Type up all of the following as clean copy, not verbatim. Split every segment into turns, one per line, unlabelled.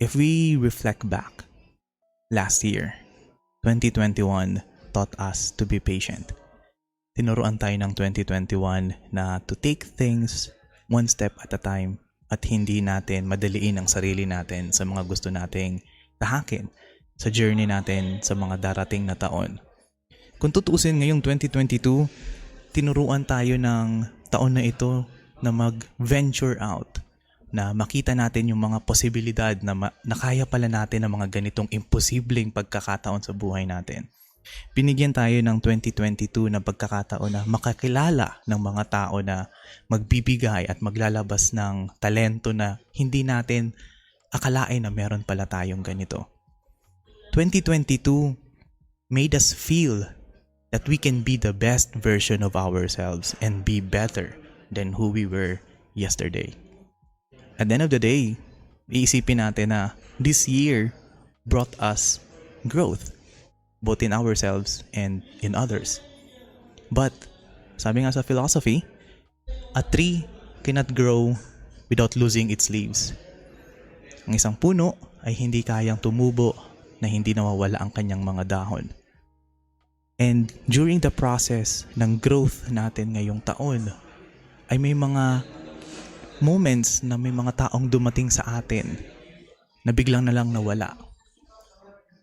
If we reflect back, last year, 2021 taught us to be patient. Tinuruan tayo ng 2021 na to take things one step at a time at hindi natin madaliin ang sarili natin sa mga gusto nating tahakin sa journey natin sa mga darating na taon. Kung tutuusin ngayong 2022, tinuruan tayo ng taon na ito na mag-venture out, na makita natin yung mga posibilidad na kaya pala natin ang mga ganitong imposibleng pagkakataon sa buhay natin. Binigyan tayo ng 2022 na pagkakataon na makakilala ng mga tao na magbibigay at maglalabas ng talento na hindi natin akalain na meron pala tayong ganito. 2022 made us feel that we can be the best version of ourselves and be better than who we were yesterday. At the end of the day, iisipin natin na this year brought us growth, both in ourselves and in others. But, sabi nga sa philosophy, a tree cannot grow without losing its leaves. Ang isang puno ay hindi kayang tumubo na hindi nawawala ang kanyang mga dahon. And during the process ng growth natin ngayong taon, ay may mga moments na may mga taong dumating sa atin na biglang na lang nawala.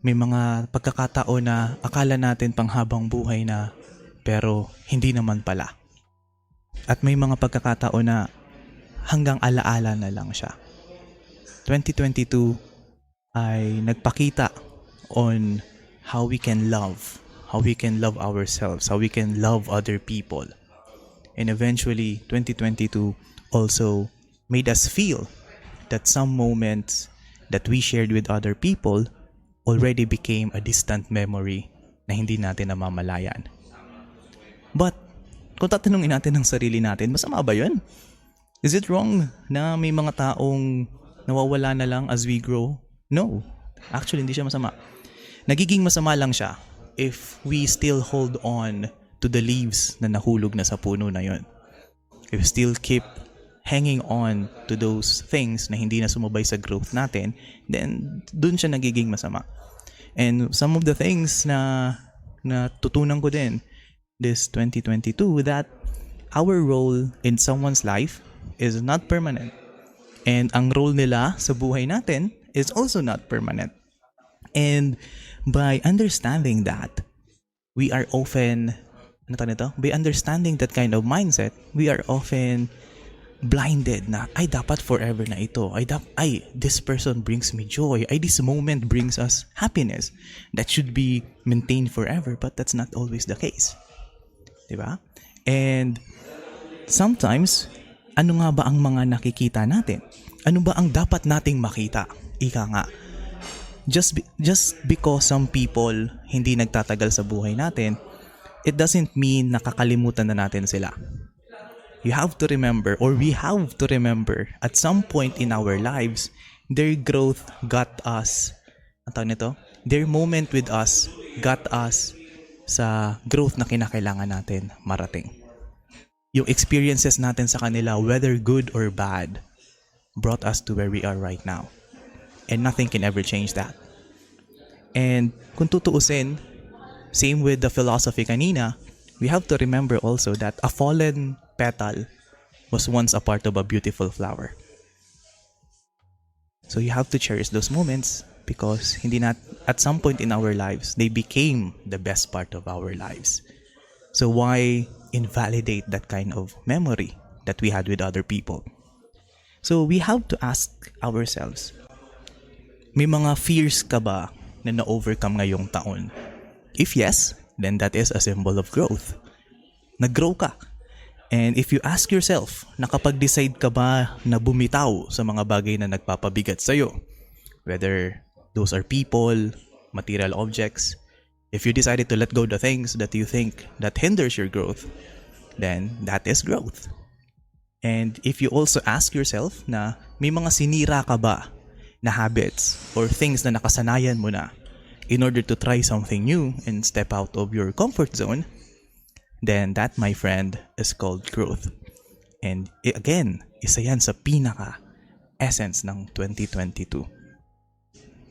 May mga pagkakataon na akala natin panghabang buhay na pero hindi naman pala. At may mga pagkakataon na hanggang alaala na lang siya. 2022 ay nagpakita on how we can love ourselves, how we can love other people. And eventually, 2022 also made us feel that some moments that we shared with other people already became a distant memory na hindi natin namamalayan. But, kung tatanungin natin ng sarili natin, masama ba yun? Is it wrong na may mga taong nawawala na lang as we grow? No. Actually, hindi siya masama. Nagiging masama lang siya if we still hold on to the leaves na nahulog na sa puno na yun. If we still keep hanging on to those things na hindi na sumabay sa growth natin, then dun siya nagiging masama. And some of the things na tutunan ko din this 2022, that our role in someone's life is not permanent. And ang role nila sa buhay natin is also not permanent. And by understanding that, we are often, by understanding that kind of mindset, we are often blinded na, ay dapat forever na ito. Ay, this person brings me joy. Ay, this moment brings us happiness. That should be maintained forever, but that's not always the case. Diba? And sometimes, ano nga ba ang mga nakikita natin? Ano ba ang dapat nating makita? Ika nga, just because some people hindi nagtatagal sa buhay natin, it doesn't mean nakakalimutan na natin sila. You have to remember, or we have to remember, at some point in our lives, their growth got us, their moment with us got us sa growth na kinakailangan natin marating. Yung experiences natin sa kanila, whether good or bad, brought us to where we are right now. And nothing can ever change that. And kung tutuusin, same with the philosophy kanina, we have to remember also that a fallen petal was once a part of a beautiful flower. So you have to cherish those moments because at some point in our lives, they became the best part of our lives. So why invalidate that kind of memory that we had with other people? So we have to ask ourselves, may mga fears ka ba na na-overcome ngayong taon? If yes, then that is a symbol of growth. Nag-grow ka. And if you ask yourself, nakapag-decide ka ba na bumitaw sa mga bagay na nagpapabigat sa'yo? Whether those are people, material objects. If you decided to let go the things that you think that hinders your growth, then that is growth. And if you also ask yourself na may mga sinira ka ba na habits or things na nakasanayan mo na in order to try something new and step out of your comfort zone, then that, my friend, is called growth. And again, isa yan sa pinaka-essence ng 2022.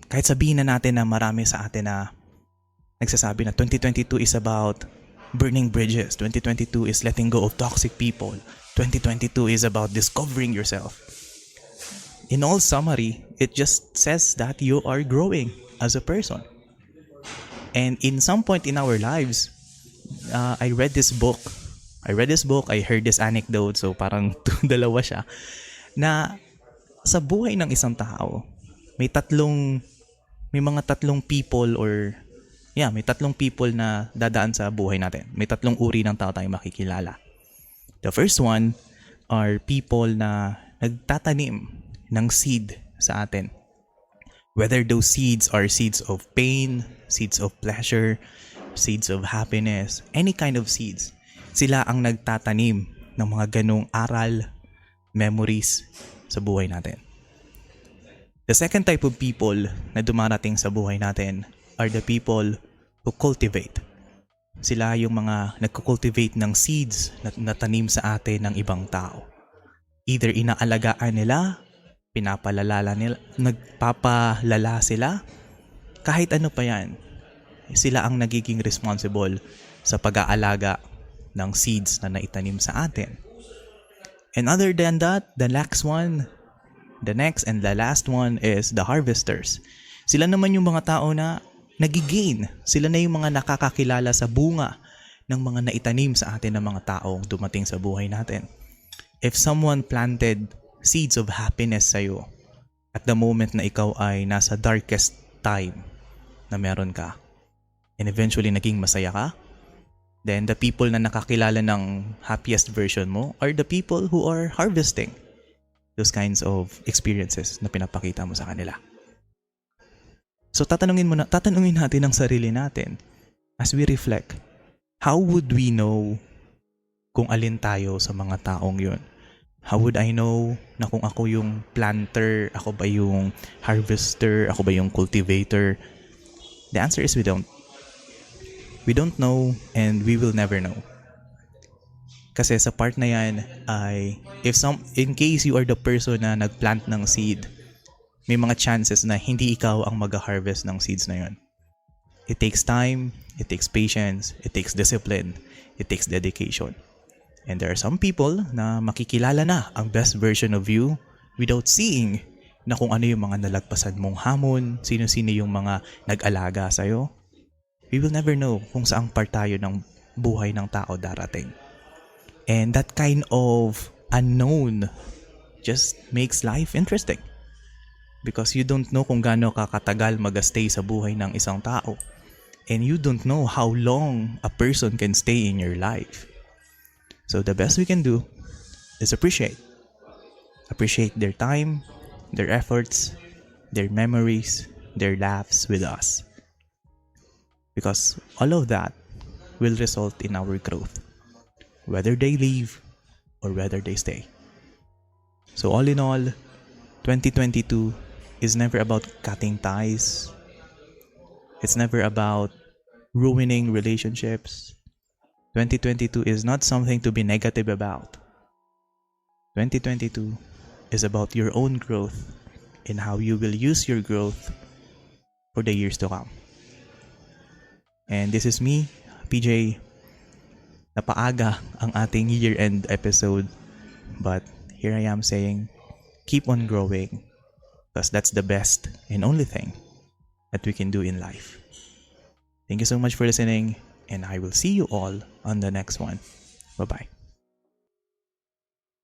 Kahit sabihin na natin na marami sa atin na nagsasabi na 2022 is about burning bridges, 2022 is letting go of toxic people, 2022 is about discovering yourself. In all summary, it just says that you are growing as a person. And in some point in our lives, I read this book, I heard this anecdote, so parang dalawa siya, na sa buhay ng isang tao, may mga tatlong people may tatlong people na dadaan sa buhay natin. May tatlong uri ng tao tayong makikilala. The first one are people na nagtatanim ng seed sa atin. Whether those seeds are seeds of pain, seeds of pleasure, seeds of happiness, any kind of seeds. Sila ang nagtatanim ng mga ganong aral, memories sa buhay natin. The second type of people na dumarating sa buhay natin are the people who cultivate. Sila yung mga nagko-cultivate ng seeds na natanim sa atin ng ibang tao. Either inaalagaan nila, nagpapalala sila, kahit ano pa yan. Sila ang nagiging responsible sa pag-aalaga ng seeds na naitanim sa atin. And other than that, the next and the last one is the harvesters. Sila naman yung mga tao na nagigain. Sila na yung mga nakakakilala sa bunga ng mga naitanim sa atin ng mga taong dumating sa buhay natin. If someone planted seeds of happiness sa'yo at the moment na ikaw ay nasa darkest time na meron ka, and eventually naging masaya ka, then the people na nakakilala ng happiest version mo are the people who are harvesting those kinds of experiences na pinapakita mo sa kanila. So tatanungin natin ang sarili natin as we reflect, how would we know kung alin tayo sa mga taong yun? How would I know na kung ako yung planter, ako ba yung harvester, ako ba yung cultivator? The answer is we don't. We don't know and we will never know. Kasi sa part na yan ay in case you are the person na nagplant ng seed, may mga chances na hindi ikaw ang mag-harvest ng seeds na yun. It takes time, it takes patience, it takes discipline, it takes dedication. And there are some people na makikilala na ang best version of you without seeing na kung ano yung mga nalagpasan mong hamon, sino-sino yung mga nag-alaga sa'yo. We will never know kung saang part tayo ng buhay ng tao darating. And that kind of unknown just makes life interesting. Because you don't know kung gaano kakatagal mag-stay sa buhay ng isang tao. And you don't know how long a person can stay in your life. So the best we can do is appreciate. Appreciate their time, their efforts, their memories, their laughs with us. Because all of that will result in our growth, whether they leave or whether they stay. So all in all, 2022 is never about cutting ties. It's never about ruining relationships. 2022 is not something to be negative about. 2022 is about your own growth and how you will use your growth for the years to come. And this is me, PJ. Napaaga ang ating year-end episode, but here I am saying, keep on growing, because that's the best and only thing that we can do in life. Thank you so much for listening, and I will see you all on the next one. Bye-bye.